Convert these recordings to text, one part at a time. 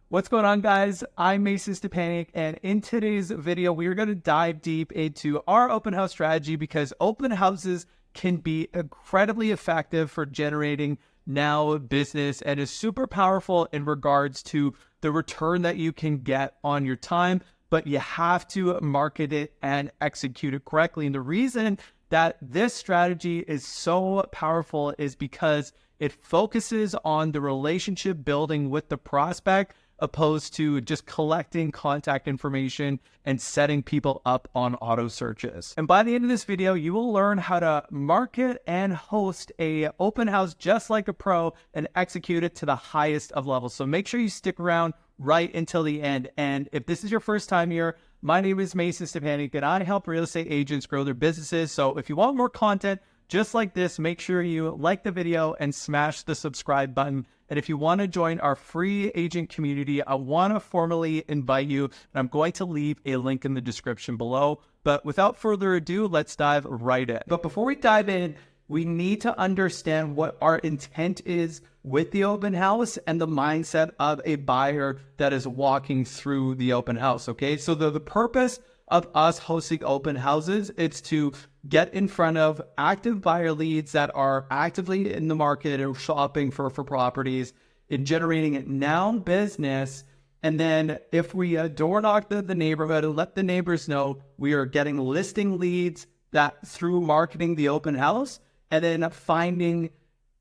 What's going on, guys? I'm Mason Stepanek, and in today's video, we are going to dive deep into our open house strategy because open houses can be incredibly effective for generating now business and is super powerful in regards to the return that you can get on your time, but you have to market it and execute it correctly. And the reason that this strategy is so powerful is because it focuses on the relationship building with the prospect opposed to just collecting contact information and setting people up on auto searches. And by the end of this video, you will learn how to market and host a open house just like a pro and execute it to the highest of levels. So make sure you stick around right until the end. And if this is your first time here, my name is Mason Stepanek and I help real estate agents grow their businesses. So if you want more content just like this, make sure you like the video and smash the subscribe button. And if you want to join our free agent community, I want to formally invite you, and I'm going to leave a link in the description below. But without further ado, let's dive right in. But before we dive in, we need to understand what our intent is with the open house and the mindset of a buyer that is walking through the open house, okay? So the purpose of us hosting open houses, it's to get in front of active buyer leads that are actively in the market or shopping for properties and generating now business. And then if we door knock the neighborhood and let the neighbors know we are getting listing leads that through marketing the open house and then finding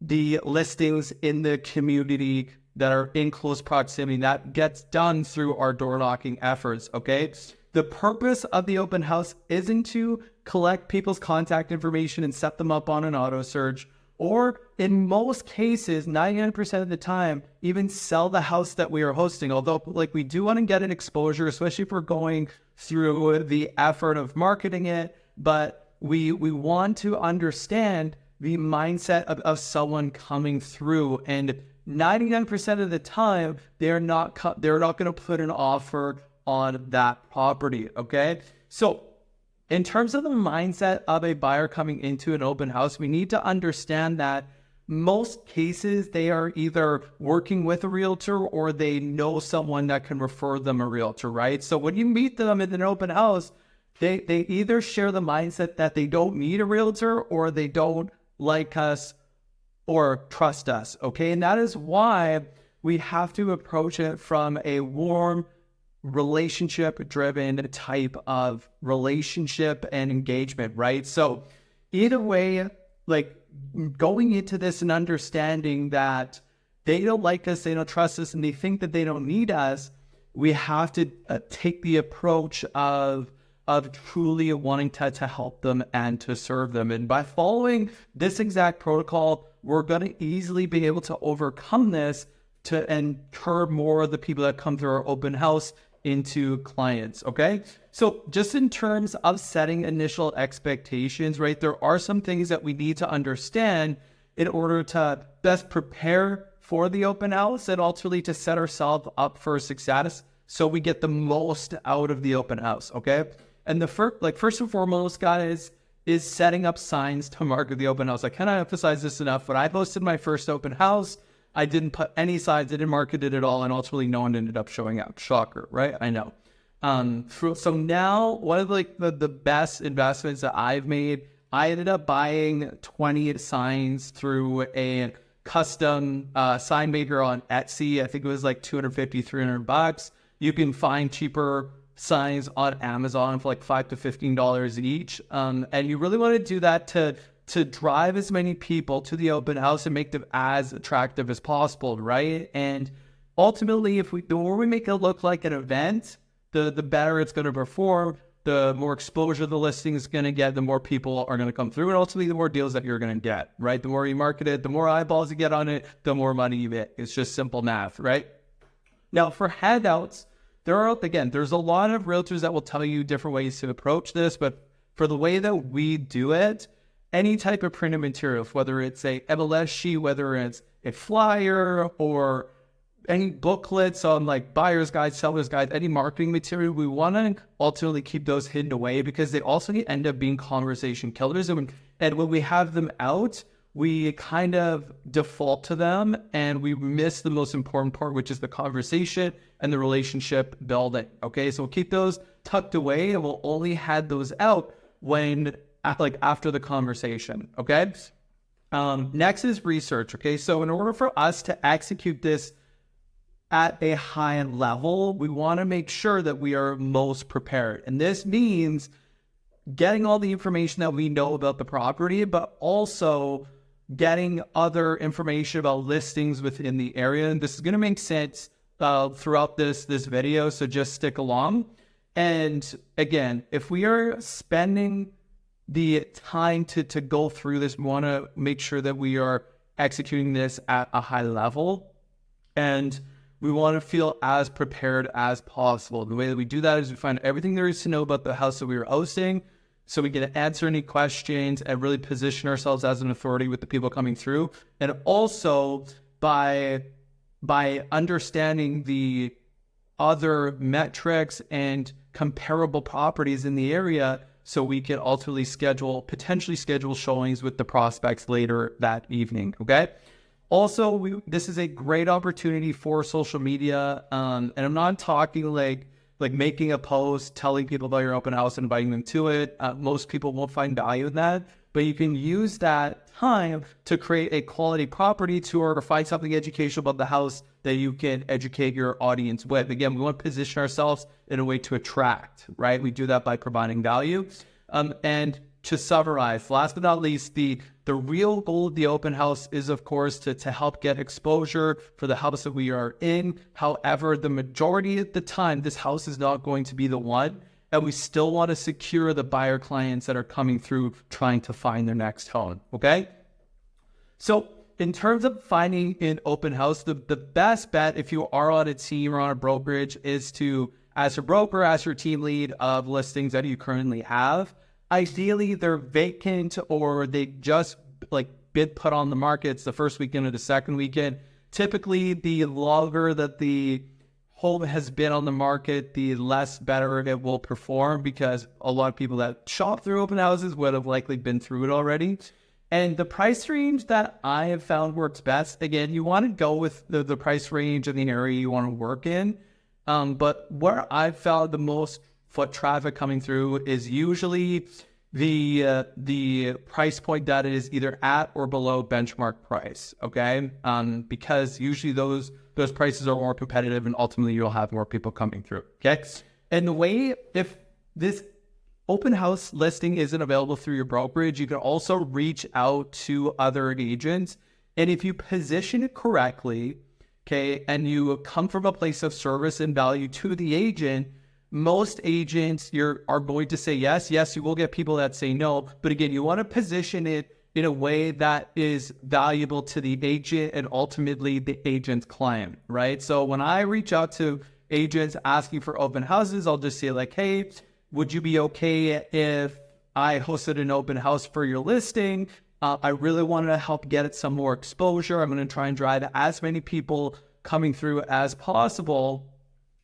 the listings in the community that are in close proximity, that gets done through our door knocking efforts, okay? The purpose of the open house isn't to collect people's contact information and set them up on an auto search, or in most cases, 99% of the time, even sell the house that we are hosting. Although, like, we do want to get an exposure, especially if we're going through the effort of marketing it, but we want to understand the mindset of someone coming through. And 99% of the time, they're not going to put an offer on that property, okay? So in terms of the mindset of a buyer coming into an open house, we need to understand that most cases they are either working with a realtor or they know someone that can refer them a realtor, right? So when you meet them in an open house, they either share the mindset that they don't need a realtor or they don't like us or trust us, okay? And that is why we have to approach it from a warm, relationship-driven type of relationship and engagement, right? So either way, like going into this and understanding that they don't like us, they don't trust us, and they think that they don't need us, we have to take the approach of truly wanting to help them and to serve them. And by following this exact protocol, we're going to easily be able to overcome this and curb more of the people that come through our open house into clients, okay? So just in terms of setting initial expectations, right, there are some things that we need to understand in order to best prepare for the open house and ultimately to set ourselves up for success so we get the most out of the open house, okay? And the first and foremost, guys, is setting up signs to market the open house. I cannot emphasize this enough. When I hosted my first open house, I didn't put any signs, I didn't market it at all, and ultimately no one ended up showing up. Shocker, right? I know. So now, one of the best investments that I've made, I ended up buying 20 signs through a custom sign maker on Etsy. I think it was like $250, $300. You can find cheaper signs on Amazon for like $5 to $15 each. And you really want to do that to drive as many people to the open house and make them as attractive as possible, right? And ultimately, the more we make it look like an event, the better it's going to perform, the more exposure the listing is going to get, the more people are going to come through, and ultimately the more deals that you're going to get, right? The more you market it, the more eyeballs you get on it, the more money you make. It's just simple math, right? Now, for handouts, there's a lot of realtors that will tell you different ways to approach this, but for the way that we do it, any type of printed material, whether it's a MLS sheet, whether it's a flyer or any booklets on like buyer's guides, seller's guides, any marketing material, we want to ultimately keep those hidden away because they also end up being conversation killers. And when we have them out, we kind of default to them and we miss the most important part, which is the conversation and the relationship building. Okay, so we'll keep those tucked away and we'll only head those out when after the conversation. Okay. Next is research. Okay, so in order for us to execute this at a high level, we want to make sure that we are most prepared, and this means getting all the information that we know about the property, but also getting other information about listings within the area. And this is going to make sense throughout this video, so just stick along. And again, if we are spending the time to go through this, we want to make sure that we are executing this at a high level, and we want to feel as prepared as possible. The way that we do that is we find everything there is to know about the house that we are hosting, so we can answer any questions and really position ourselves as an authority with the people coming through. And also by understanding the other metrics and comparable properties in the area, so we can ultimately potentially schedule showings with the prospects later that evening. Okay. Also, this is a great opportunity for social media. And I'm not talking like making a post, telling people about your open house and inviting them to it. Most people won't find value in that, but you can use that time to create a quality property tour or find something educational about the house that you can educate your audience with. Again, we want to position ourselves in a way to attract, right? We do that by providing value. And to summarize, last but not least, the real goal of the open house is, of course, to help get exposure for the house that we are in. However, the majority of the time, this house is not going to be the one, and we still want to secure the buyer clients that are coming through trying to find their next home. Okay? So in terms of finding an open house, the best bet if you are on a team or on a brokerage is to, as a broker, as your team lead of listings that you currently have, ideally they're vacant or they just been put on the market. It's the first weekend or the second weekend. Typically, the longer that the home has been on the market, the less better it will perform, because a lot of people that shop through open houses would have likely been through it already. And the price range that I have found works best, again, you want to go with the price range of the area you want to work in. But where I've found the most foot traffic coming through is usually the price point that is either at or below benchmark price. Okay, because usually those prices are more competitive, and ultimately you'll have more people coming through. Okay, and the way, if this open house listing isn't available through your brokerage, you can also reach out to other agents. And if you position it correctly, okay, and you come from a place of service and value to the agent, most agents are going to say yes. Yes, you will get people that say no. But again, you want to position it in a way that is valuable to the agent and ultimately the agent's client, right? So when I reach out to agents asking for open houses, I'll just say hey, would you be okay if I hosted an open house for your listing? I really want to help get it some more exposure. I'm going to try and drive as many people coming through as possible.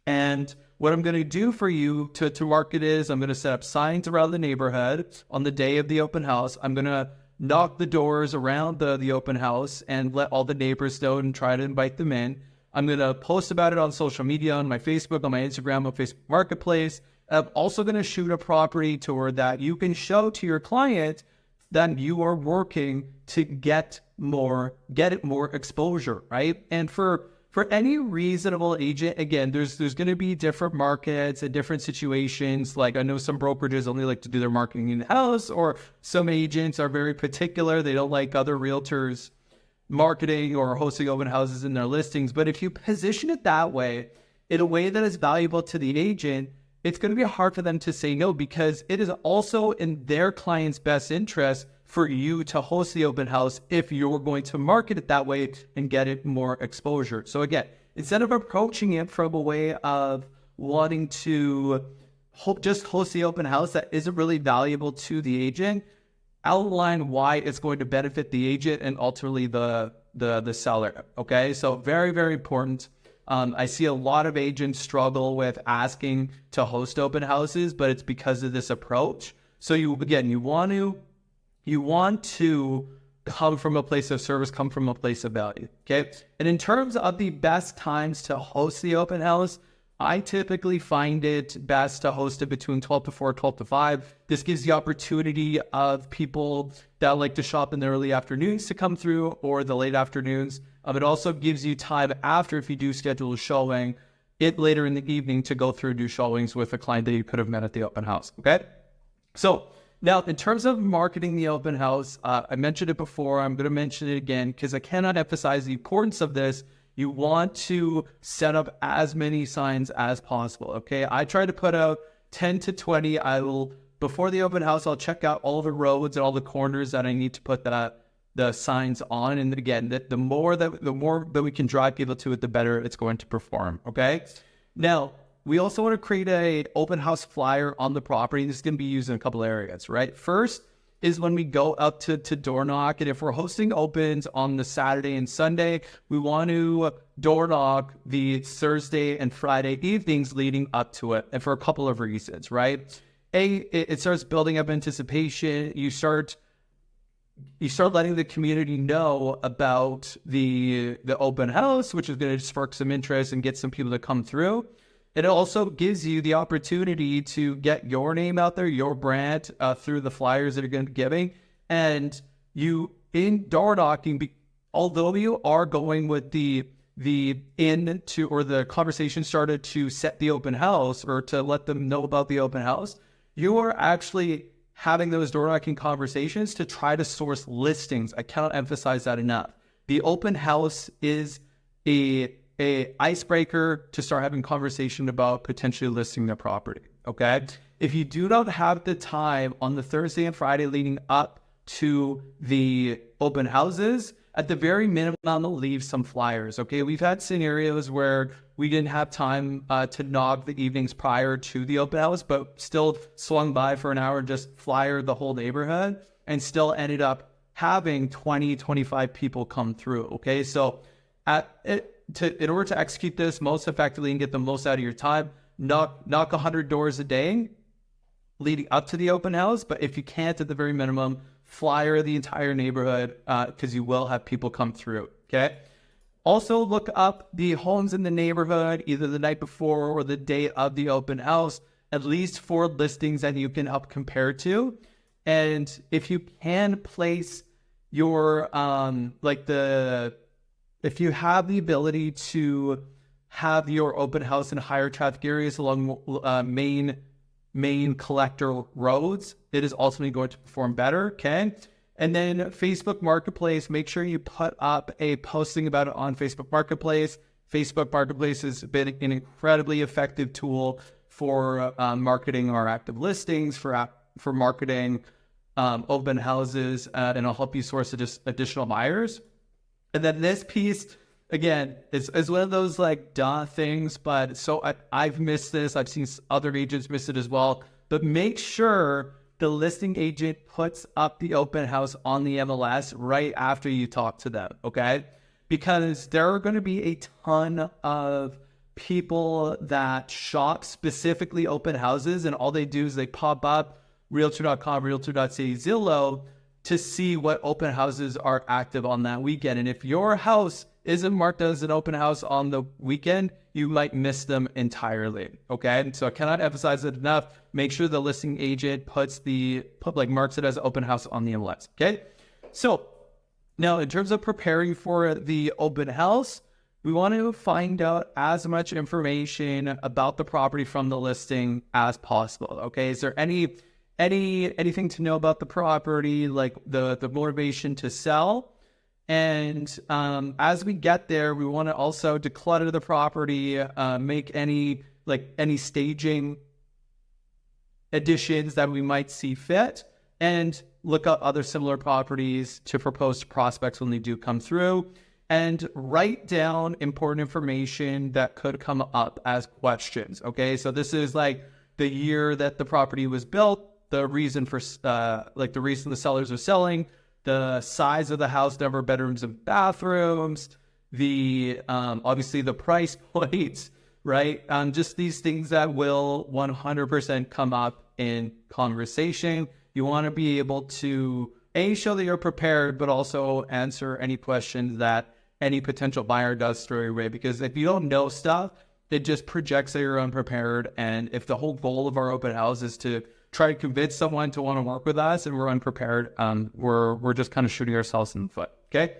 And what I'm going to do for you to market is I'm going to set up signs around the neighborhood on the day of the open house. I'm going to knock the doors around the open house and let all the neighbors know and try to invite them in. I'm going to post about it on social media, on my Facebook, on my Instagram, on Facebook Marketplace. I'm also going to shoot a property tour that you can show to your client that you are working to get it more exposure, right? And for any reasonable agent, again, there's going to be different markets and different situations. Like I know some brokerages only like to do their marketing in-house, or some agents are very particular. They don't like other realtors marketing or hosting open houses in their listings. But if you position it that way, in a way that is valuable to the agent, it's going to be hard for them to say no, because it is also in their client's best interest for you to host the open house if you're going to market it that way and get it more exposure. So again, instead of approaching it from a way of wanting to just host the open house that isn't really valuable to the agent, outline why it's going to benefit the agent and ultimately the seller. Okay, so very, very important. I see a lot of agents struggle with asking to host open houses, but it's because of this approach. So you want to come from a place of service, come from a place of value. Okay. And in terms of the best times to host the open house, I typically find it best to host it between 12 to 4, 12 to 5. This gives the opportunity of people that like to shop in the early afternoons to come through, or the late afternoons. It also gives you time after, if you do schedule a showing, later in the evening to go through and do showings with a client that you could have met at the open house. Okay. So now, in terms of marketing the open house, I mentioned it before. I'm going to mention it again because I cannot emphasize the importance of this. You want to set up as many signs as possible, okay? I try to put out 10 to 20. Before the open house, I'll check out all the roads and all the corners that I need to put the signs on. And again, the more that we can drive people to it, the better it's going to perform, okay? Now, we also want to create an open house flyer on the property. This is going to be used in a couple areas, right? First is when we go up to door knock. And if we're hosting opens on the Saturday and Sunday, we want to door knock the Thursday and Friday evenings leading up to it. And for a couple of reasons, right? It starts building up anticipation. You start letting the community know about the open house, which is going to spark some interest and get some people to come through. It also gives you the opportunity to get your name out there, your brand, through the flyers that you're going to be giving. And you, in door knocking, although you are going with the conversation started to set the open house or to let them know about the open house, you are actually having those door knocking conversations to try to source listings. I cannot emphasize that enough. The open house is a icebreaker to start having conversation about potentially listing their property, okay? If you do not have the time on the Thursday and Friday leading up to the open houses, at the very minimum, leave some flyers, okay? We've had scenarios where we didn't have time to knock the evenings prior to the open house, but still swung by for an hour and just flyer the whole neighborhood and still ended up having 20, 25 people come through, okay? So in order to execute this most effectively and get the most out of your time, knock 100 doors a day leading up to the open house. But if you can't, at the very minimum, flyer the entire neighborhood because you will have people come through, okay? Also, look up the homes in the neighborhood either the night before or the day of the open house, at least 4 listings that you can help compare to. And if you can place your, if you have the ability to have your open house in higher traffic areas along main collector roads, it is ultimately going to perform better, okay? And then Facebook Marketplace, make sure you put up a posting about it on Facebook Marketplace. Facebook Marketplace has been an incredibly effective tool for marketing our active listings, for marketing open houses, and it'll help you source additional buyers. And then this piece, again, is one of those like duh things, but I've missed this. I've seen other agents miss it as well. But make sure the listing agent puts up the open house on the MLS right after you talk to them, okay? Because there are going to be a ton of people that shop specifically open houses, and all they do is they pop up Realtor.com, Realtor.ca, Zillow, to see what open houses are active on that weekend. And if your house isn't marked as an open house on the weekend, you might miss them entirely, okay? So I cannot emphasize it enough. Make sure the listing agent marks it as open house on the MLS, okay? So now in terms of preparing for the open house, we want to find out as much information about the property from the listing as possible, okay? Is there anything to know about the property, like the motivation to sell? And as we get there, we want to also declutter the property, make any staging additions that we might see fit, and look up other similar properties to propose to prospects when they do come through, and write down important information that could come up as questions, okay? So this is like the year that the property was built, the reason for the reason the sellers are selling, the size of the house, number of bedrooms and bathrooms, the obviously the price points, right? Just these things that will 100% come up in conversation. You want to be able to show that you're prepared, but also answer any questions that any potential buyer does throw your way. Because if you don't know stuff, it just projects that you're unprepared. And if the whole goal of our open house is to try to convince someone to want to work with us and we're unprepared, we're just kind of shooting ourselves in the foot. Okay.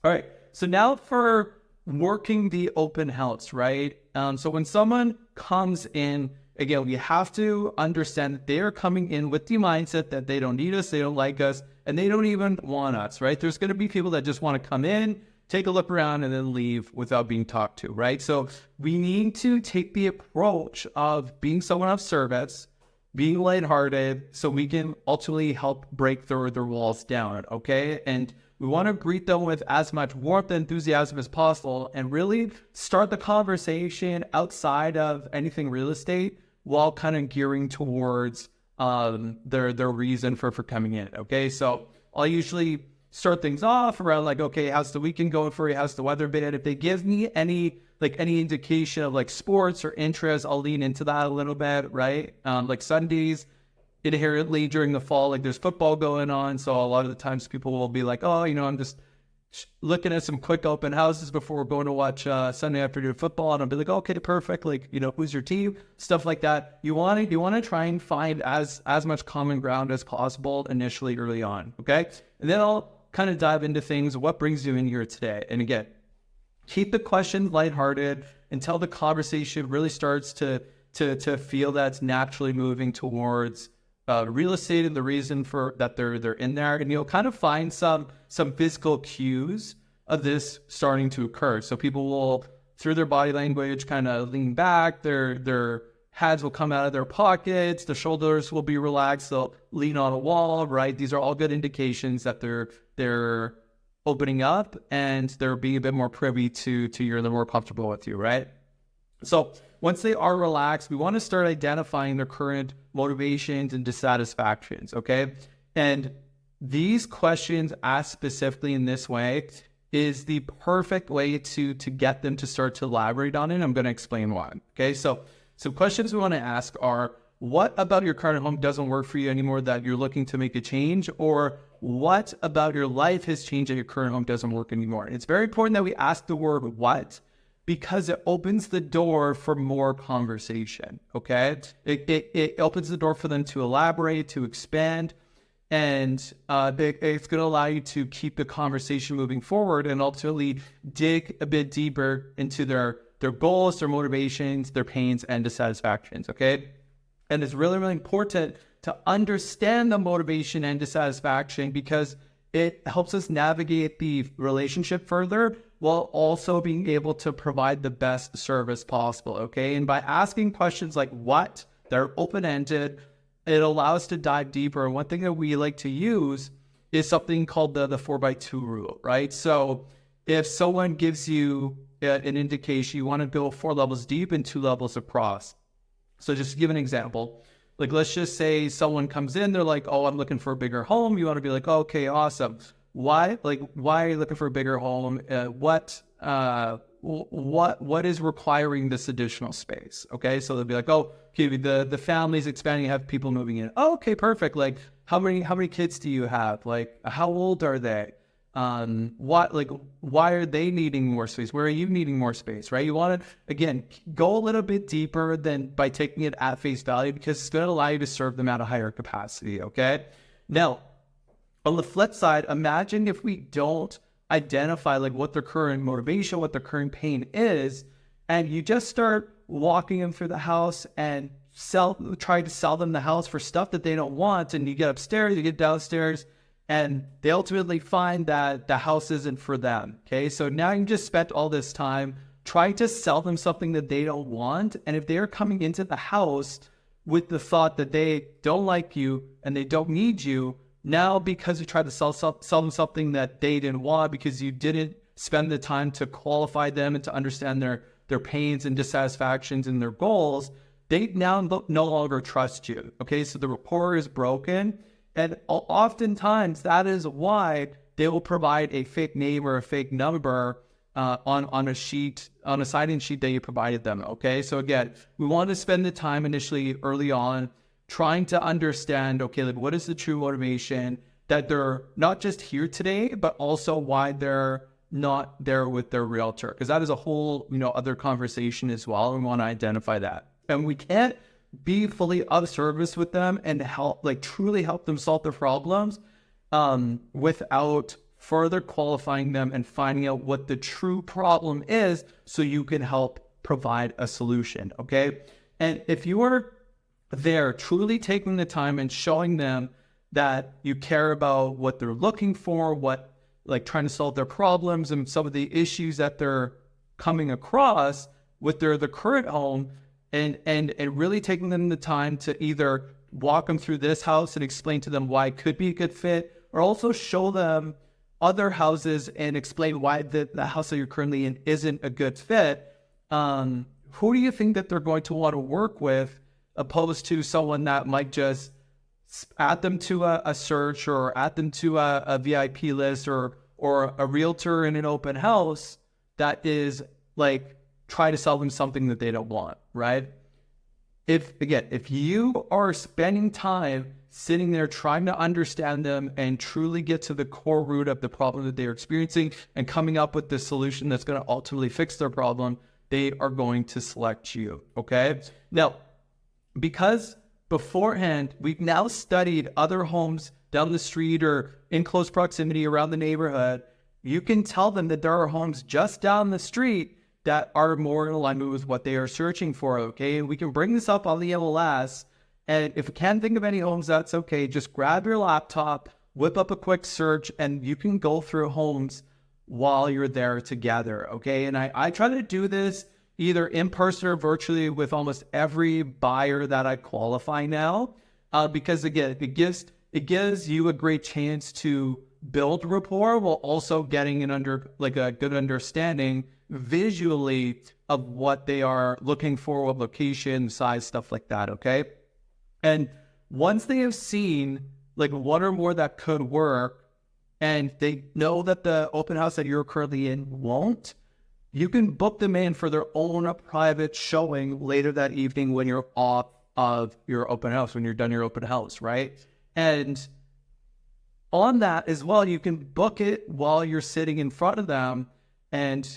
All right. So now for working the open house, right? So when someone comes in, again, we have to understand that they are coming in with the mindset that they don't need us, they don't like us, and they don't even want us, right? There's going to be people that just want to come in, take a look around, and then leave without being talked to, right? So we need to take the approach of being someone of service, being lighthearted, so we can ultimately help break their walls down, okay? And we want to greet them with as much warmth and enthusiasm as possible and really start the conversation outside of anything real estate while kind of gearing towards their reason for coming in, okay? So I'll usually start things off around like, okay, how's the weekend going for you? How's the weather been? And if they give me any indication of like sports or interest, I'll lean into that a little bit, right? Like Sundays, inherently during the fall, like there's football going on. So a lot of the times people will be like, oh, I'm just looking at some quick open houses before we're going to watch Sunday afternoon football. And I'll be like, okay, perfect. Like, who's your team? Stuff like that. You want to try and find as much common ground as possible initially early on. Okay. And then I'll kind of dive into things. What brings you in here today? And again, keep the questions lighthearted until the conversation really starts to feel that's naturally moving towards real estate and the reason for that they're in there. And you'll kind of find some physical cues of this starting to occur. So people will, through their body language, kind of lean back, their hands will come out of their pockets, the shoulders will be relaxed, they'll lean on a wall, right? These are all good indications that they're opening up and they're being a bit more privy to you're more comfortable with you, right? So once they are relaxed, we want to start identifying their current motivations and dissatisfactions, okay? And these questions asked specifically in this way is the perfect way to get them to start to elaborate on it. I'm going to explain why, okay? So some questions we want to ask are, what about your current home doesn't work for you anymore that you're looking to make a change? Or what about your life has changed that your current home doesn't work anymore? And it's very important that we ask the word what, because it opens the door for more conversation, okay? It opens the door for them to elaborate, to expand, and it's going to allow you to keep the conversation moving forward and ultimately dig a bit deeper into their goals, their motivations, their pains, and dissatisfactions, okay? And it's really, really important to understand the motivation and dissatisfaction because it helps us navigate the relationship further while also being able to provide the best service possible, okay? And by asking questions like what, they're open-ended, it allows us to dive deeper. And one thing that we like to use is something called the 4x2 rule, right? So if someone gives you an indication, you want to go 4 levels deep and 2 levels across. So just to give an example, like let's just say someone comes in, they're like, oh, I'm looking for a bigger home. You want to be like, okay, awesome. Why are you looking for a bigger home? What is requiring this additional space? Okay, so they'll be like, oh, okay, the family's expanding, you have people moving in. Oh, okay, perfect. Like, how many kids do you have? Like, how old are they? Why are they needing more space? Where are you needing more space? Right? You want to again go a little bit deeper than by taking it at face value because it's going to allow you to serve them at a higher capacity. Okay, now. On the flip side, imagine if we don't identify like what their current motivation, what their current pain is, and you just start walking them through the house and try to sell them the house for stuff that they don't want. And you get upstairs, you get downstairs, and they ultimately find that the house isn't for them. Okay, so now you just spent all this time trying to sell them something that they don't want. And if they're coming into the house with the thought that they don't like you and they don't need you, now, because you tried to sell them something that they didn't want because you didn't spend the time to qualify them and to understand their pains and dissatisfactions and their goals, they now no longer trust you. Okay, so the rapport is broken. And oftentimes that is why they will provide a fake name or a fake number on a sign-in sheet that you provided them. Okay, so again, we want to spend the time initially early on trying to understand, okay, like what is the true motivation? that they're not just here today, but also why they're not there with their realtor. Because that is a whole, other conversation as well. We want to identify that. And we can't be fully of service with them and truly help them solve their problems without further qualifying them and finding out what the true problem is so you can help provide a solution, okay? And if you are there truly taking the time and showing them that you care about what they're looking for, trying to solve their problems and some of the issues that they're coming across with the current home, and really taking them the time to either walk them through this house and explain to them why it could be a good fit, or also show them other houses and explain why the house that you're currently in isn't a good fit, who do you think that they're going to want to work with, opposed to someone that might just add them to a search or add them to a VIP list or a realtor in an open house that is try to sell them something that they don't want, right? If you are spending time sitting there trying to understand them and truly get to the core root of the problem that they're experiencing and coming up with the solution that's going to ultimately fix their problem, they are going to select you, okay? Now, because beforehand, we've now studied other homes down the street or in close proximity around the neighborhood, you can tell them that there are homes just down the street that are more in alignment with what they are searching for, okay? And we can bring this up on the MLS. And if you can't think of any homes, that's okay. Just grab your laptop, whip up a quick search, and you can go through homes while you're there together, okay? And I try to do this either in person or virtually with almost every buyer that I qualify now, because again, it gives you a great chance to build rapport while also getting a good understanding visually of what they are looking for, what location, size, stuff like that, okay? And once they have seen one or more that could work, and they know that the open house that you're currently in won't, you can book them in for their own private showing later that evening when you're off of your open house, when you're done your open house, right? And on that as well, you can book it while you're sitting in front of them, and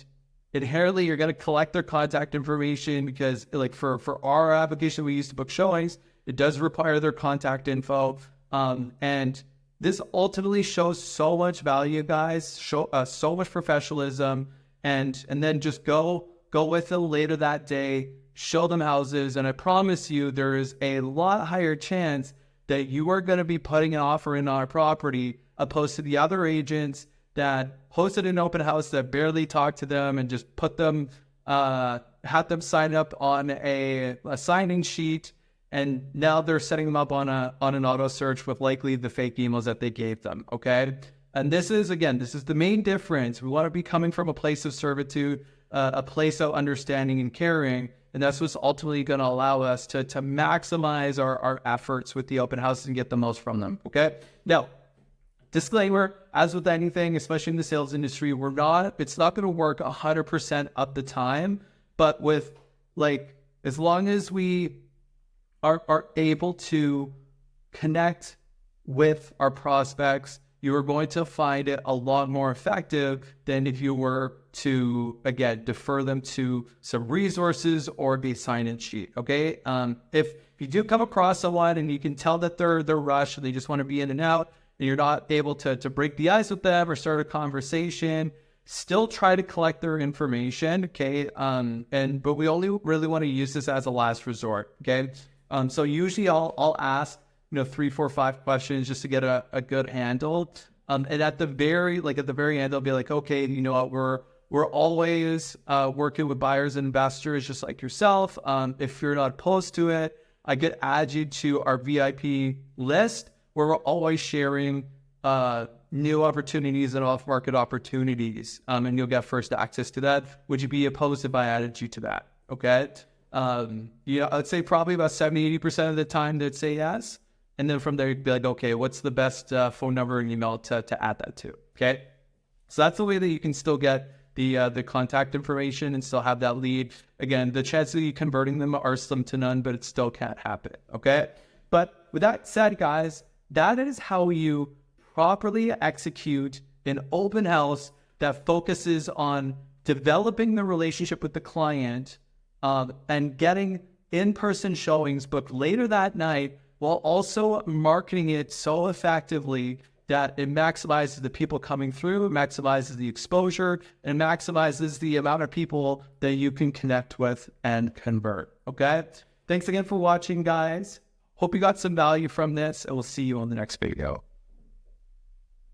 inherently you're going to collect their contact information because for our application we used to book showings, it does require their contact info. And this ultimately shows so much value, guys, so much professionalism, and then just go with them later that day, show them houses, and I promise you there is a lot higher chance that you are going to be putting an offer in our property opposed to the other agents that hosted an open house that barely talked to them and just put them, had them sign up on a signing sheet, and now they're setting them up on an auto search with likely the fake emails that they gave them, okay? And this is the main difference. We want to be coming from a place of servitude, a place of understanding and caring, and that's what's ultimately going to allow us to maximize our efforts with the open houses and get the most from them, okay? Now, disclaimer, as with anything, especially in the sales industry, it's not going to work 100% of the time, but with as long as we are able to connect with our prospects, you are going to find it a lot more effective than if you were to, again, defer them to some resources or be sign-in sheet, okay? If you do come across someone and you can tell that they're rushed and they just want to be in and out, and you're not able to break the ice with them or start a conversation, still try to collect their information, okay? But we only really want to use this as a last resort, okay? So usually I'll ask, 3, 4, 5 questions just to get a good handle. And at the very end, I'll be like, okay, you know what, we're always working with buyers and investors just like yourself. If you're not opposed to it, I could add you to our VIP list where we're always sharing new opportunities and off-market opportunities. And you'll get first access to that. Would you be opposed if I added you to that? Okay. I'd say probably about 70-80% of the time they'd say yes. And then from there, you'd be like, okay, what's the best phone number and email to add that to? Okay. So that's the way that you can still get the contact information and still have that lead. Again, the chances of you converting them are slim to none, but it still can't happen. Okay. But with that said, guys, that is how you properly execute an open house that focuses on developing the relationship with the client and getting in-person showings booked later that night, while also marketing it so effectively that it maximizes the people coming through, it maximizes the exposure, and maximizes the amount of people that you can connect with and convert. Okay? Thanks again for watching, guys. Hope you got some value from this, and we'll see you on the next video.